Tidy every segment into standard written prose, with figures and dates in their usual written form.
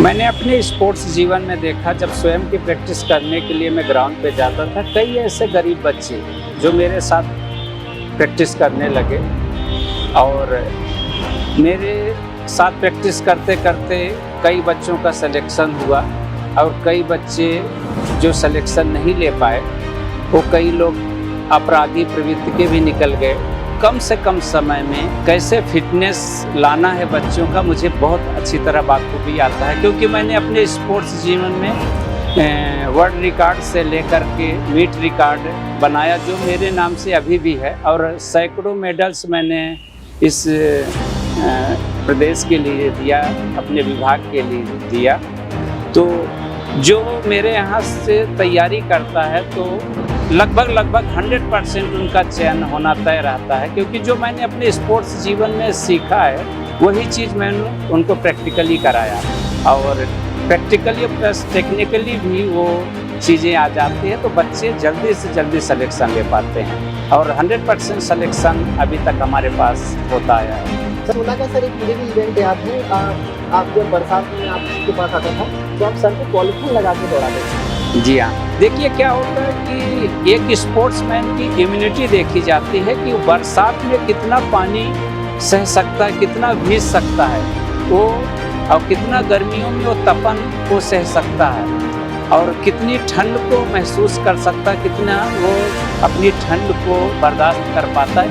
मैंने अपने स्पोर्ट्स जीवन में देखा, जब स्वयं की प्रैक्टिस करने के लिए मैं ग्राउंड पे जाता था, कई ऐसे गरीब बच्चे जो मेरे साथ प्रैक्टिस करने लगे और मेरे साथ प्रैक्टिस करते करते कई बच्चों का सिलेक्शन हुआ और कई बच्चे जो सिलेक्शन नहीं ले पाए वो कई लोग अपराधी प्रवृत्ति के भी निकल गए। कम से कम समय में कैसे फिटनेस लाना है बच्चों का मुझे बहुत अच्छी तरह बाखूबी आता है, क्योंकि मैंने अपने स्पोर्ट्स जीवन में वर्ल्ड रिकॉर्ड से लेकर के मीट रिकॉर्ड बनाया जो मेरे नाम से अभी भी है, और सैकड़ों मेडल्स मैंने इस प्रदेश के लिए दिया, अपने विभाग के लिए दिया। तो जो मेरे यहाँ से तैयारी करता है तो लगभग 100% उनका चयन होना तय रहता है, क्योंकि जो मैंने अपने स्पोर्ट्स जीवन में सीखा है वही चीज़ मैंने उनको प्रैक्टिकली कराया, और प्रैक्टिकली प्लस टेक्निकली भी वो चीज़ें आ जाती है तो बच्चे जल्दी से जल्दी सिलेक्शन ले पाते हैं, और 100% सिलेक्शन अभी तक हमारे पास होता है। सोना का सर एक मुझे भी इवेंट याद है, आप जब बरसात में आप किसके पास आता था तो आप सर को पॉलिथीन लगा के दौड़ाते थे। जी हाँ, देखिए क्या होता है कि एक स्पोर्ट्समैन की इम्यूनिटी देखी जाती है कि बरसात में कितना पानी सह सकता है, कितना भीग सकता है वो, और कितना गर्मियों में वो तपन को सह सकता है, और कितनी ठंड को महसूस कर सकता है, कितना वो अपनी ठंड को बर्दाश्त कर पाता है।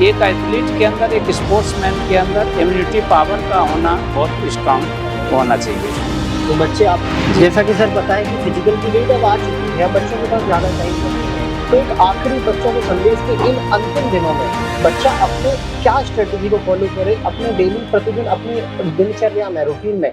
एक एथलीट के अंदर, एक स्पोर्ट्समैन के अंदर इम्यूनिटी पावर का होना बहुत स्ट्रांग होना चाहिए। तो बच्चे, आप जैसा कि सर बताएं कि फिजिकल पीरियड अब आ चुकी है, बच्चों के पास ज़्यादा टाइम नहीं है, तो एक आखिरी बच्चों को संदेश के इन अंतिम दिनों में बच्चा अपने क्या स्ट्रेटेजी को फॉलो करे अपने डेली प्रतिदिन अपनी दिनचर्या में, रूटीन में।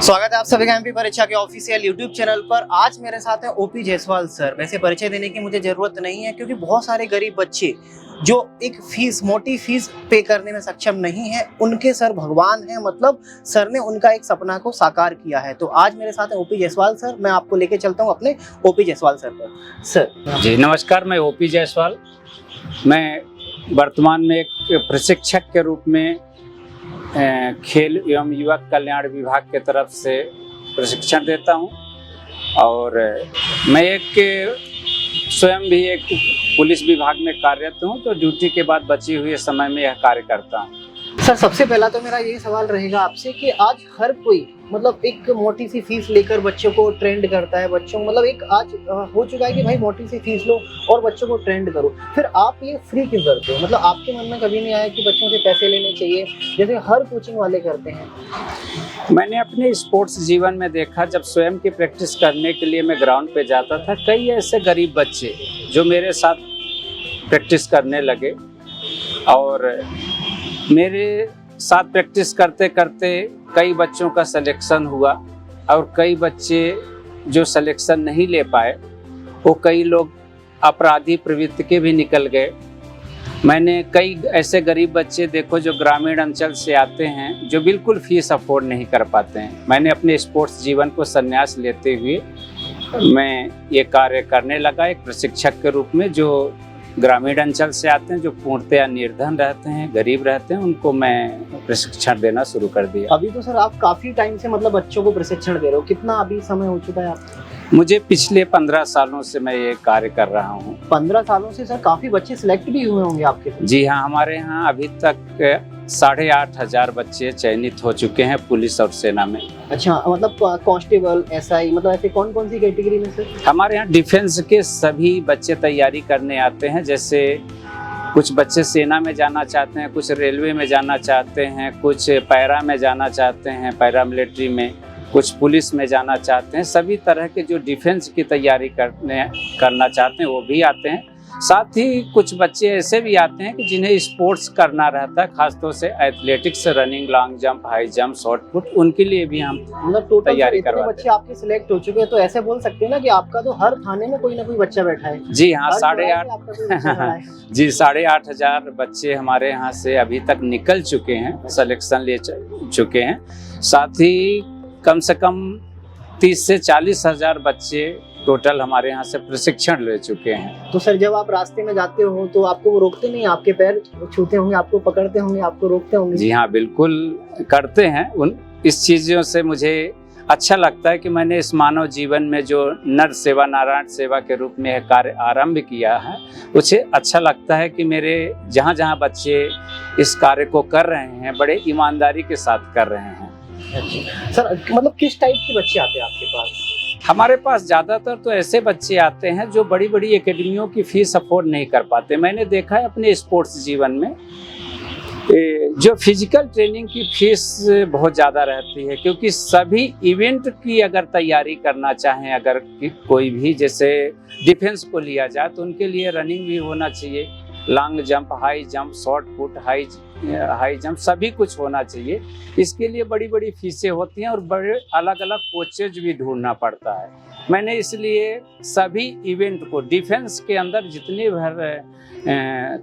स्वागत है आप सभी का एमपी परीक्षा के ऑफिशियल यूट्यूब चैनल पर। आज मेरे साथ है ओपी जायसवाल सर। वैसे परिचय देने की मुझे जरूरत नहीं है, क्योंकि बहुत सारे गरीब बच्चे जो एक फीस, मोटी फीस पे करने में सक्षम नहीं है, उनके सर भगवान हैं। मतलब सर ने उनका एक सपना को साकार किया है। तो आज मेरे साथ है ओपी जायसवाल सर। मैं आपको लेके चलता हूँ अपने ओपी जायसवाल सर पर। सर जी नमस्कार, मैं ओपी जायसवाल। मैं वर्तमान में एक प्रशिक्षक के रूप में खेल एवं युवक कल्याण विभाग के तरफ से प्रशिक्षण देता हूं, और मैं स्वयं भी एक पुलिस विभाग में कार्यरत हूं, तो ड्यूटी के बाद बचे हुए समय में यह कार्य करता हूं। सर सबसे पहला तो मेरा यही सवाल रहेगा आपसे कि आज हर कोई मतलब एक मोटी सी फीस लेकर बच्चों को ट्रेंड करता है। बच्चों मतलब एक आज हो चुका है कि भाई मोटी सी फीस लो और बच्चों को ट्रेंड करो, फिर आप ये फ्री क्यों करते हो? मतलब आपके मन में कभी नहीं आया कि बच्चों से पैसे लेने चाहिए जैसे हर कोचिंग वाले करते हैं? मैंने अपने स्पोर्ट्स जीवन में देखा, जब स्वयं की प्रैक्टिस करने के लिए मैं ग्राउंड पे जाता था, कई ऐसे गरीब बच्चे जो मेरे साथ प्रैक्टिस करने लगे और मेरे साथ प्रैक्टिस करते करते कई बच्चों का सिलेक्शन हुआ, और कई बच्चे जो सिलेक्शन नहीं ले पाए वो कई लोग अपराधी प्रवृत्ति के भी निकल गए। मैंने कई ऐसे गरीब बच्चे देखो जो ग्रामीण अंचल से आते हैं, जो बिल्कुल फीस अफोर्ड नहीं कर पाते हैं। मैंने अपने स्पोर्ट्स जीवन को संन्यास लेते हुए मैं ये कार्य करने लगा एक प्रशिक्षक के रूप में। जो ग्रामीण अंचल से आते हैं, जो पूर्णतया निर्धन रहते हैं, गरीब रहते हैं, उनको मैं प्रशिक्षण देना शुरू कर दिया। अभी तो सर आप काफी टाइम से मतलब बच्चों को प्रशिक्षण दे रहे हो, कितना अभी समय हो चुका है आपका? मुझे पिछले 15 सालों से मैं ये कार्य कर रहा हूँ। 15 सालों से सर काफी बच्चे सिलेक्ट भी हुए होंगे आपके? जी हाँ, हमारे यहाँ अभी तक 8,500 बच्चे चयनित हो चुके हैं पुलिस और सेना में। अच्छा, मतलब कांस्टेबल, एसआई, मतलब ऐसे कौन कौन सी कैटेगरी में सर? हमारे यहाँ डिफेंस के सभी बच्चे तैयारी करने आते हैं। जैसे कुछ बच्चे सेना में जाना चाहते हैं, कुछ रेलवे में जाना चाहते हैं, कुछ पैरा में जाना चाहते हैं, पैरा मिलिट्री में, कुछ पुलिस में जाना चाहते हैं। सभी तरह के जो डिफेंस की तैयारी करना चाहते हैं वो भी आते हैं। साथ ही कुछ बच्चे ऐसे भी आते हैं कि जिन्हें स्पोर्ट्स करना रहता है, खासतौर से athletics, running, long jump, high jump, short put, उनके लिए भी हम मतलब तैयारी करवाते हैं। बच्चे आपके सिलेक्ट हो चुके हैं, तो ऐसे बोल सकते हैं ना कि आपका तो हर थाने में कोई ना कोई बच्चा बैठा है। जी हाँ, 8,500 जी 8,500 बच्चे हमारे यहाँ से अभी तक निकल चुके हैं, सिलेक्शन ले चुके हैं। साथ ही कम से कम 30 से 40 हज़ार बच्चे टोटल हमारे यहाँ से प्रशिक्षण ले चुके हैं। तो सर जब आप रास्ते में जाते हो तो आपको वो रोकते नहीं, आपके पैर छूते होंगे, आपको पकड़ते होंगे, आपको रोकते होंगे? जी हाँ, बिल्कुल करते हैं। इस चीज़ों से मुझे अच्छा लगता है कि मैंने इस मानव जीवन में जो नर सेवा नारायण सेवा के रूप में कार्य आरंभ किया है, मुझे अच्छा लगता है कि मेरे जहाँ जहाँ बच्चे इस कार्य को कर रहे हैं बड़े ईमानदारी के साथ कर रहे हैं। सर मतलब किस टाइप के बच्चे आते हैं आपके पास? हमारे पास ज़्यादातर तो ऐसे बच्चे आते हैं जो बड़ी बड़ी एकेडमियों की फीस अफोर्ड नहीं कर पाते। मैंने देखा है अपने स्पोर्ट्स जीवन में जो फिजिकल ट्रेनिंग की फीस बहुत ज़्यादा रहती है, क्योंकि सभी इवेंट की अगर तैयारी करना चाहें, अगर कोई भी जैसे डिफेंस को लिया जाए तो उनके लिए रनिंग भी होना चाहिए, long jump, high jump, short put, high jump, सभी कुछ होना चाहिए। इसके लिए बड़ी बड़ी फीसें होती हैं और बड़े अलग अलग कोचेज भी ढूंढना पड़ता है। मैंने इसलिए सभी इवेंट को डिफेंस के अंदर जितनी भर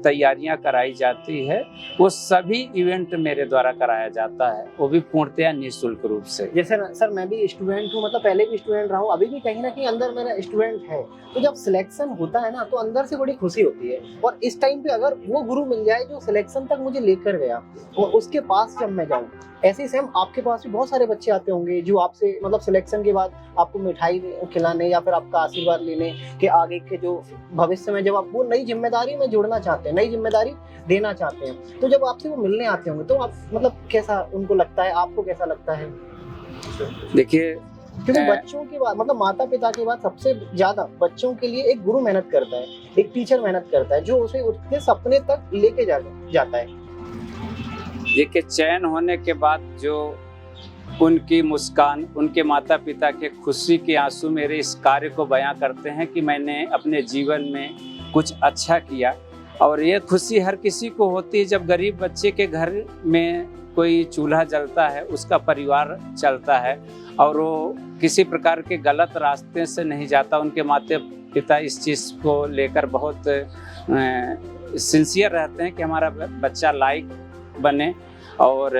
तैयारियां कराई जाती है वो सभी इवेंट मेरे द्वारा कराया जाता है, वो भी पूर्णतया निःशुल्क रूप से। जैसे सर मैं भी स्टूडेंट हूँ, मतलब पहले भी स्टूडेंट रहा हूँ, अभी भी कहीं ना कहीं अंदर मेरा स्टूडेंट है, तो जब सिलेक्शन होता है ना तो अंदर से बड़ी खुशी होती है। और इस टाइम पे अगर वो गुरु मिल जाए जो सिलेक्शन तक मुझे लेकर गया और उसके पास जब मैं जाऊँ, ऐसे ही सेम आपके पास भी बहुत सारे बच्चे आते होंगे जो आपसे मतलब सिलेक्शन के बाद आपको मिठाई खिलाने या फिर आपका आशीर्वाद लेने के आगे के जो भविष्य में जब आप वो नई जिम्मेदारी में जुड़ना चाहते हैं, नई जिम्मेदारी देना चाहते हैं, तो जब आपसे वो मिलने आते होंगे तो आप मतलब कैसा उनको लगता है, आपको कैसा लगता है? देखिए, क्योंकि बच्चों के बाद मतलब माता पिता के बाद सबसे ज्यादा बच्चों के लिए एक गुरु मेहनत करता है, एक टीचर मेहनत करता है जो उसे उसके सपने तक लेके जाता है। देखिए, चयन होने के बाद जो उनकी मुस्कान, उनके माता पिता के खुशी के आंसू मेरे इस कार्य को बयां करते हैं कि मैंने अपने जीवन में कुछ अच्छा किया। और ये खुशी हर किसी को होती है जब गरीब बच्चे के घर में कोई चूल्हा जलता है, उसका परिवार चलता है और वो किसी प्रकार के गलत रास्ते से नहीं जाता। उनके माता पिता इस चीज़ को लेकर बहुत सिंसियर रहते हैं कि हमारा बच्चा लायक बने और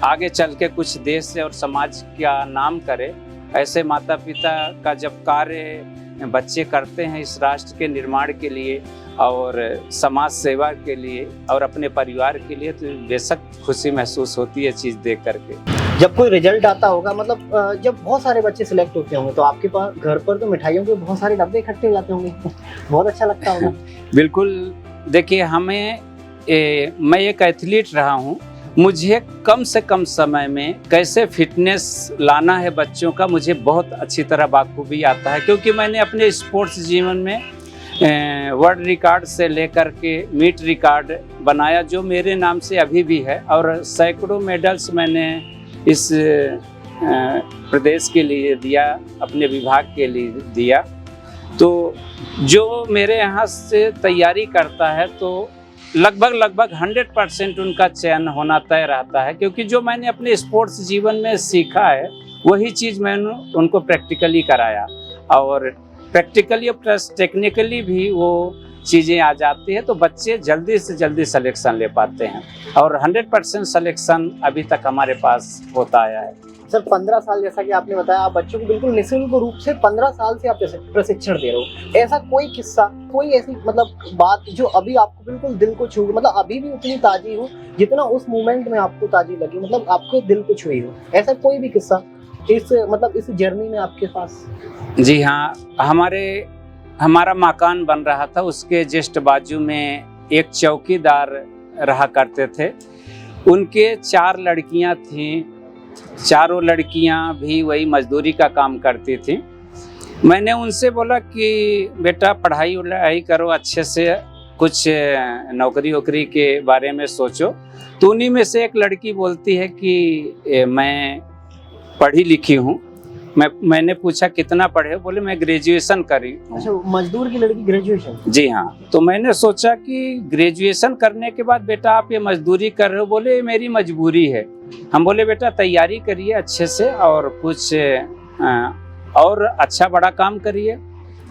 आगे चल के कुछ देश और समाज का नाम करे। ऐसे माता पिता का जब कार्य बच्चे करते हैं इस राष्ट्र के निर्माण के लिए और समाज सेवा के लिए और अपने परिवार के लिए, तो बेशक खुशी महसूस होती है चीज़ देख करके। जब कोई रिजल्ट आता होगा, मतलब जब बहुत सारे बच्चे सिलेक्ट होते होंगे तो आपके पास घर पर तो मिठाइयों के बहुत सारे डब्बे इकट्ठे हो जाते होंगे बहुत अच्छा लगता होगा। बिल्कुल। देखिए, मैं एक एथलीट रहा हूँ, मुझे कम से कम समय में कैसे फिटनेस लाना है बच्चों का मुझे बहुत अच्छी तरह बाखूबी आता है, क्योंकि मैंने अपने स्पोर्ट्स जीवन में वर्ल्ड रिकॉर्ड से लेकर के मीट रिकॉर्ड बनाया जो मेरे नाम से अभी भी है, और सैकड़ों मेडल्स मैंने इस प्रदेश के लिए दिया, अपने विभाग के लिए दिया। तो जो मेरे यहाँ से तैयारी करता है तो लगभग 100% उनका चयन होना तय रहता है, क्योंकि जो मैंने अपने स्पोर्ट्स जीवन में सीखा है वही चीज़ मैंने उनको प्रैक्टिकली कराया, और प्रैक्टिकली और प्लस टेक्निकली भी वो चीज़ें आ जाती है तो बच्चे जल्दी से जल्दी सिलेक्शन ले पाते हैं, और 100% सिलेक्शन अभी तक हमारे पास होता आया है। सर 15 साल जैसा कि आपने बताया, आप बच्चों को बिल्कुल निःशुल्क रूप से 15 साल से आप प्रशिक्षण दे रहे हो। ऐसा कोई किस्सा, कोई ऐसी मतलब बात जो अभी आपको बिल्कुल दिल को छू, मतलब अभी भी उतनी ताजी हो जितना उस मोमेंट में आपको ताजी लगी, मतलब आपको दिल को छुई हो, ऐसा कोई भी किस्सा इस जर्नी में आपके पास? जी हाँ, हमारा मकान बन रहा था, उसके जस्ट बाजू में एक चौकीदार रहा करते थे। उनके 4 लड़कियां थीं, चारों लड़कियां भी वही मजदूरी का काम करती थीं। मैंने उनसे बोला कि बेटा पढ़ाई वढ़ाई करो, अच्छे से कुछ नौकरी वोकरी के बारे में सोचो। तो उन्हीं में से एक लड़की बोलती है कि मैं पढ़ी लिखी हूँ। मैंने पूछा कितना पढ़े? बोले मैं ग्रेजुएशन करी। अच्छा, मजदूर की लड़की ग्रेजुएशन? जी हाँ। तो मैंने सोचा कि ग्रेजुएशन करने के बाद बेटा आप ये मजदूरी कर रहे हो? बोले मेरी मजबूरी है। हम बोले बेटा तैयारी करिए अच्छे से और कुछ और अच्छा बड़ा काम करिए,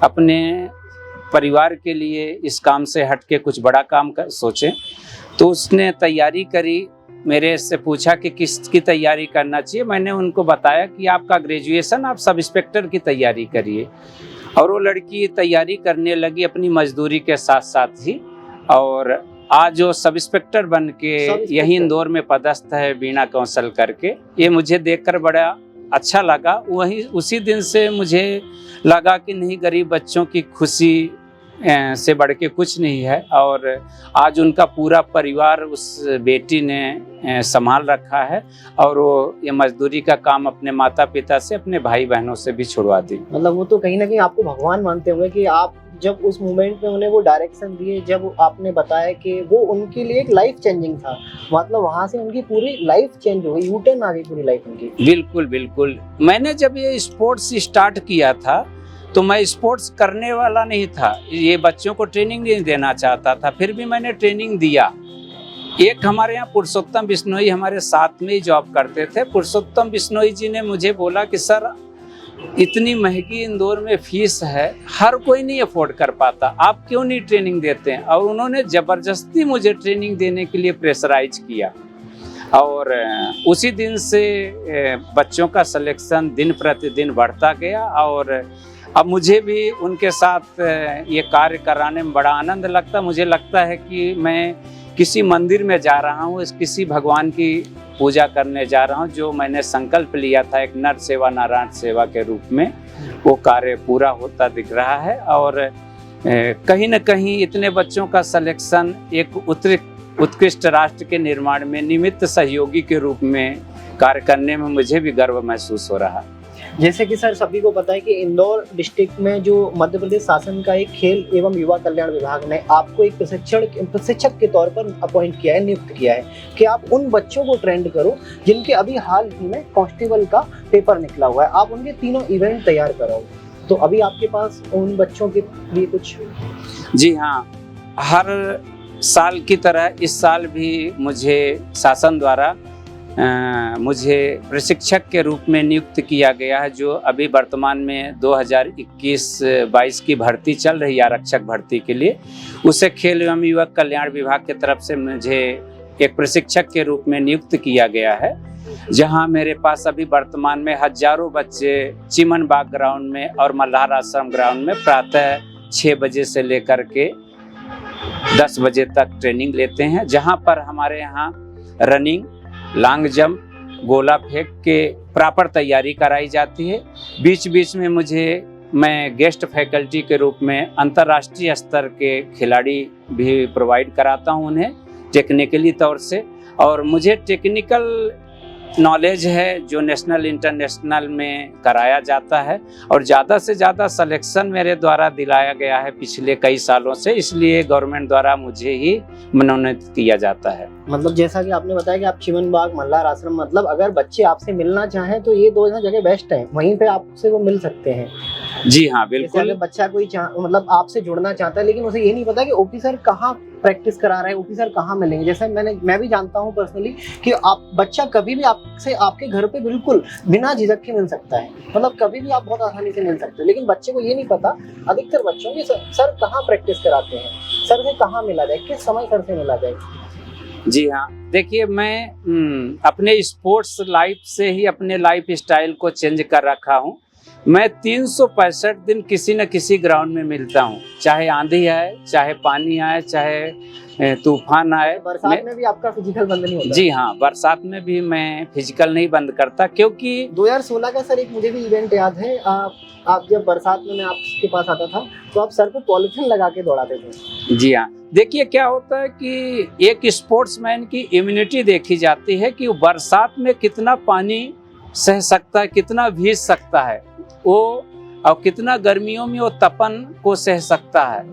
अपने परिवार के लिए इस काम से हट के कुछ बड़ा काम सोचें। तो उसने तैयारी करी, मेरे से पूछा कि किसकी तैयारी करना चाहिए। मैंने उनको बताया कि आपका ग्रेजुएशन, आप सब इंस्पेक्टर की तैयारी करिए। और वो लड़की तैयारी करने लगी अपनी मजदूरी के साथ साथ ही, और आज वो सब इंस्पेक्टर बन के यही इंदौर में पदस्थ है बीना कौशल करके। ये मुझे देखकर बड़ा अच्छा लगा। वही उसी दिन से मुझे लगा कि नहीं, गरीब बच्चों की खुशी से बढ़ के कुछ नहीं है। और आज उनका पूरा परिवार उस बेटी ने संभाल रखा है, और वो ये मजदूरी का काम अपने माता पिता से, अपने भाई बहनों से भी छुड़वा दी। मतलब वो तो कहीं ना कहीं आपको भगवान मानते होंगे कि आप जब उस मोमेंट में उन्हें वो डायरेक्शन दिए, जब आपने बताया कि वो उनके लिए एक लाइफ चेंजिंग था, मतलब वहां से उनकी पूरी लाइफ चेंज हो गई, यू टर्न आ गई पूरी लाइफ उनकी। बिल्कुल बिल्कुल। मैंने जब ये स्पोर्ट्स स्टार्ट किया था तो मैं स्पोर्ट्स करने वाला नहीं था, ये बच्चों को ट्रेनिंग नहीं देना चाहता था, फिर भी मैंने ट्रेनिंग दिया। एक हमारे यहाँ पुरुषोत्तम बिश्नोई हमारे साथ में ही जॉब करते थे। पुरुषोत्तम बिश्नोई जी ने मुझे बोला कि सर, इतनी महंगी इंदौर में फीस है, हर कोई नहीं अफोर्ड कर पाता, आप क्यों नहीं ट्रेनिंग देते हैं? और उन्होंने जबरदस्ती मुझे ट्रेनिंग देने के लिए प्रेशराइज किया, और उसी दिन से बच्चों का सिलेक्शन दिन प्रतिदिन बढ़ता गया। और अब मुझे भी उनके साथ ये कार्य कराने में बड़ा आनंद लगता। मुझे लगता है कि मैं किसी मंदिर में जा रहा हूँ, किसी भगवान की पूजा करने जा रहा हूँ। जो मैंने संकल्प लिया था एक नर सेवा नारायण सेवा के रूप में, वो कार्य पूरा होता दिख रहा है। और कहीं न कहीं इतने बच्चों का सिलेक्शन एक उत्कृष्ट राष्ट्र के निर्माण में निमित्त सहयोगी के रूप में कार्य करने में मुझे भी गर्व महसूस हो रहा है। जैसे कि सर सभी को पता है कि इंदौर डिस्ट्रिक्ट में जो मध्य प्रदेश शासन का एक खेल एवं युवा कल्याण विभाग ने आपको एक प्रशिक्षक के तौर पर अपॉइंट किया है, नियुक्त किया है कि आप उन बच्चों को ट्रेंड करो जिनके अभी हाल ही में कांस्टेबल का पेपर निकला हुआ है, आप उनके तीनों इवेंट तैयार कराओ। तो अभी आपके पास उन बच्चों के लिए कुछ? जी हाँ, हर साल की तरह इस साल भी मुझे शासन द्वारा मुझे प्रशिक्षक के रूप में नियुक्त किया गया है। जो अभी वर्तमान में 2021-22 की भर्ती चल रही है आरक्षक भर्ती के लिए, उसे खेल एवं युवा कल्याण विभाग की तरफ से मुझे एक प्रशिक्षक के रूप में नियुक्त किया गया है। जहां मेरे पास अभी वर्तमान में हजारों बच्चे चिमन बाग ग्राउंड में और मल्हार आश्रम ग्राउंड में प्रातः 6 बजे से लेकर के 10 बजे तक ट्रेनिंग लेते हैं। जहां पर हमारे यहाँ रनिंग, लॉन्ग जंप, गोला फेंक के प्रॉपर तैयारी कराई जाती है। बीच बीच में मैं गेस्ट फैकल्टी के रूप में अंतर्राष्ट्रीय स्तर के खिलाड़ी भी प्रोवाइड कराता हूं उन्हें टेक्निकली तौर से। और मुझे टेक्निकल नॉलेज है जो नेशनल इंटरनेशनल में कराया जाता है, और ज़्यादा से ज़्यादा सिलेक्शन मेरे द्वारा दिलाया गया है पिछले कई सालों से, इसलिए गवर्नमेंट द्वारा मुझे ही मनोनीत किया जाता है। मतलब जैसा कि आपने बताया कि आप चिमन बाग, मल्हार आश्रम, मतलब अगर बच्चे आपसे मिलना चाहें तो ये 2 जगह बेस्ट है, वहीं पे आपसे वो मिल सकते हैं। जी हाँ बिल्कुल। अगर बच्चा कोई मतलब आपसे जुड़ना चाहता है लेकिन उसे ये नहीं पता कि ओपी सर कहाँ प्रैक्टिस करा रहे हैं, ओपी सर कहाँ मिलेंगे। जैसे मैं भी जानता हूँ पर्सनली कि आप बच्चा कभी भी आपसे आपके घर पे बिल्कुल बिना झिझक के मिल सकता है, मतलब कभी भी आप बहुत आसानी से मिल सकते हैं। लेकिन बच्चे को ये नहीं पता, अधिकतर बच्चों की सर कहाँ प्रैक्टिस कराते हैं, सर से कहाँ मिला जाए, किस समय सर से मिला जाए। जी हाँ, देखिए मैं अपने स्पोर्ट्स लाइफ से ही अपने लाइफ स्टाइल को चेंज कर रखा हूँ। मैं 365 दिन किसी न किसी ग्राउंड में मिलता हूँ, चाहे आंधी आए, चाहे पानी आए, चाहे तूफान आए। बरसात में भी आपका फिजिकल बंद नहीं होता? जी हाँ, बरसात में भी मैं फिजिकल नहीं बंद करता, क्योंकि 2016 का सर एक मुझे भी इवेंट याद है। आप जब बरसात में मैं आपके पास आता था तो आप सर पे पॉलिथीन लगा के दौड़ाते थे। जी हाँ, देखिए क्या होता है कि एक स्पोर्ट्समैन की इम्यूनिटी देखी जाती है कि वो बरसात में कितना पानी सह सकता है, कितना भीग सकता है वो, और कितना गर्मियों में वो तपन को सह सकता है,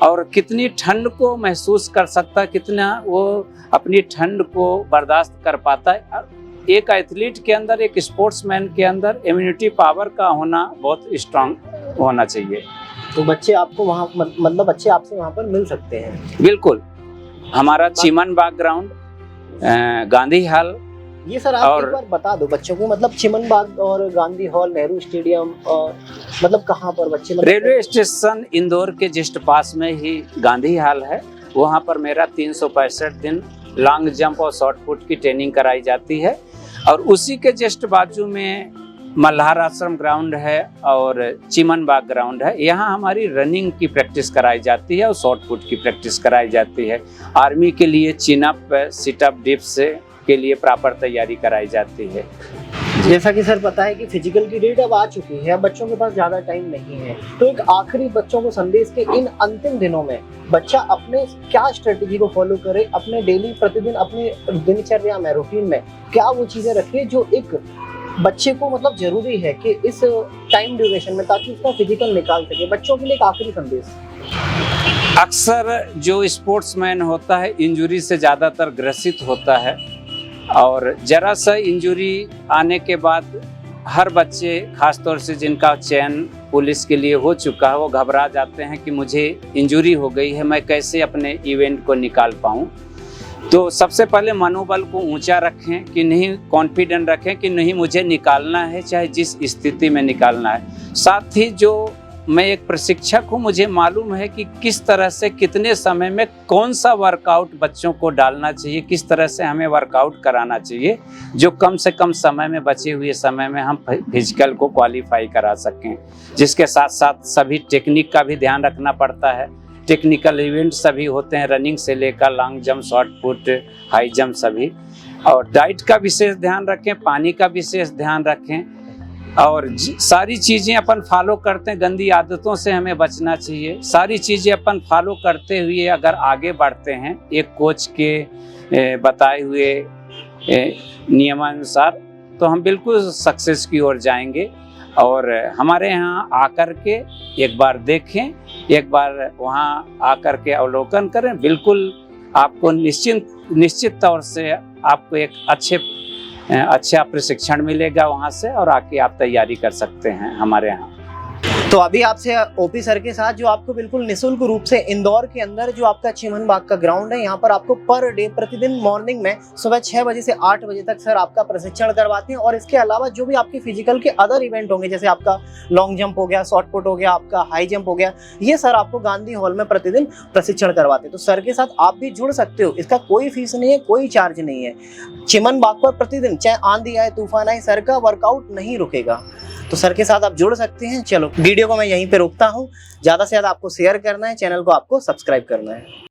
और कितनी ठंड को महसूस कर सकता है, कितना वो अपनी ठंड को बर्दाश्त कर पाता है। एक एथलीट के अंदर, एक स्पोर्ट्समैन के अंदर इम्यूनिटी पावर का होना बहुत स्ट्रांग होना चाहिए। तो बच्चे आपको वहाँ मतलब बच्चे आपसे वहाँ पर मिल सकते हैं? बिल्कुल। हमारा चिमन बाग ग्राउंड, गांधी हॉल, ये सर आप एक बार बता दो बच्चों को, मतलब चिमन बाग और गांधी हॉल, नेहरू स्टेडियम, और मतलब कहाँ पर बच्चे? मतलब रेलवे स्टेशन इंदौर के जस्ट पास में ही गांधी हॉल है। वहाँ पर मेरा 365 दिन लॉन्ग जंप और शॉर्ट पुट की ट्रेनिंग कराई जाती है, और उसी के जस्ट बाजू में मल्हार आश्रम ग्राउंड है और चिमन बाग ग्राउंड है। यहाँ हमारी रनिंग की प्रैक्टिस कराई जाती है और शॉर्ट पुट की प्रैक्टिस कराई जाती है। आर्मी के लिए चिन अप, सिट अप, डिप्स के लिए प्रॉपर तैयारी कराई जाती है। जैसा कि सर पता है कि फिजिकल की डेट अब आ चुकी है, अब बच्चों के पास ज़्यादा टाइम नहीं है, तो एक आखिरी बच्चों को संदेश के इन अंतिम दिनों में बच्चा अपने क्या स्ट्रेटेजी को फॉलो करे, अपने डेली प्रतिदिन अपने दिनचर्या में, रूटीन में क्या वो चीज़ें रखे जो एक बच्चे को मतलब जरूरी है कि इस टाइम ड्यूरेशन में, ताकि उसका फिजिकल निकाल सके। बच्चों के लिए एक आखिरी संदेश। अक्सर जो स्पोर्ट्समैन होता है इंजरी से ज़्यादातर ग्रसित होता है और जरा सा इंजरी आने के बाद हर बच्चे, खासतौर से जिनका चयन पुलिस के लिए हो चुका है, वो घबरा जाते हैं कि मुझे इंजरी हो गई है, मैं कैसे अपने इवेंट को निकाल पाऊँ। तो सबसे पहले मनोबल को ऊंचा रखें कि नहीं, कॉन्फिडेंट रखें कि नहीं, मुझे निकालना है, चाहे जिस स्थिति में निकालना है। साथ ही जो मैं एक प्रशिक्षक हूं, मुझे मालूम है कि किस तरह से कितने समय में कौन सा वर्कआउट बच्चों को डालना चाहिए, किस तरह से हमें वर्कआउट कराना चाहिए जो कम से कम समय में, बचे हुए समय में हम फिजिकल को क्वालिफाई करा सकें। जिसके साथ साथ सभी टेक्निक का भी ध्यान रखना पड़ता है। टेक्निकल इवेंट सभी होते हैं, रनिंग से लेकर long jump, short put, high jump सभी। और डाइट का विशेष ध्यान रखें, पानी का विशेष ध्यान रखें और सारी चीज़ें अपन फॉलो करते हैं। गंदी आदतों से हमें बचना चाहिए। सारी चीज़ें अपन फॉलो करते हुए अगर आगे बढ़ते हैं एक कोच के बताए हुए नियमानुसार, तो हम बिल्कुल सक्सेस की ओर जाएंगे। और हमारे यहाँ आकर के एक बार देखें, एक बार वहाँ आकर के अवलोकन करें, बिल्कुल आपको निश्चित तौर से आपको एक अच्छा प्रशिक्षण मिलेगा वहाँ से, और आके आप तैयारी कर सकते हैं हमारे यहाँ। तो अभी आपसे ओपी सर के साथ जो आपको बिल्कुल निःशुल्क रूप से इंदौर के अंदर जो आपका चिमन बाग का ग्राउंड है, यहाँ पर आपको पर डे प्रतिदिन मॉर्निंग में सुबह 6 बजे से 8 बजे तक सर आपका प्रशिक्षण करवाते हैं। और इसके अलावा जो भी आपके फिजिकल के अदर इवेंट होंगे, जैसे आपका लॉन्ग जंप हो गया, शॉर्ट पुट हो गया, आपका हाई जंप हो गया, ये सर आपको गांधी हॉल में प्रतिदिन प्रशिक्षण करवाते हैं। तो सर के साथ आप भी जुड़ सकते हो, इसका कोई फीस नहीं है, कोई चार्ज नहीं है। चिमन बाग पर प्रतिदिन चाहे आंधी आए, तूफान आए, सर का वर्कआउट नहीं रुकेगा। तो सर के साथ आप जुड़ सकते हैं। चलो वीडियो को मैं यहीं पे रोकता हूँ। ज़्यादा से ज़्यादा आपको शेयर करना है, चैनल को आपको सब्सक्राइब करना है।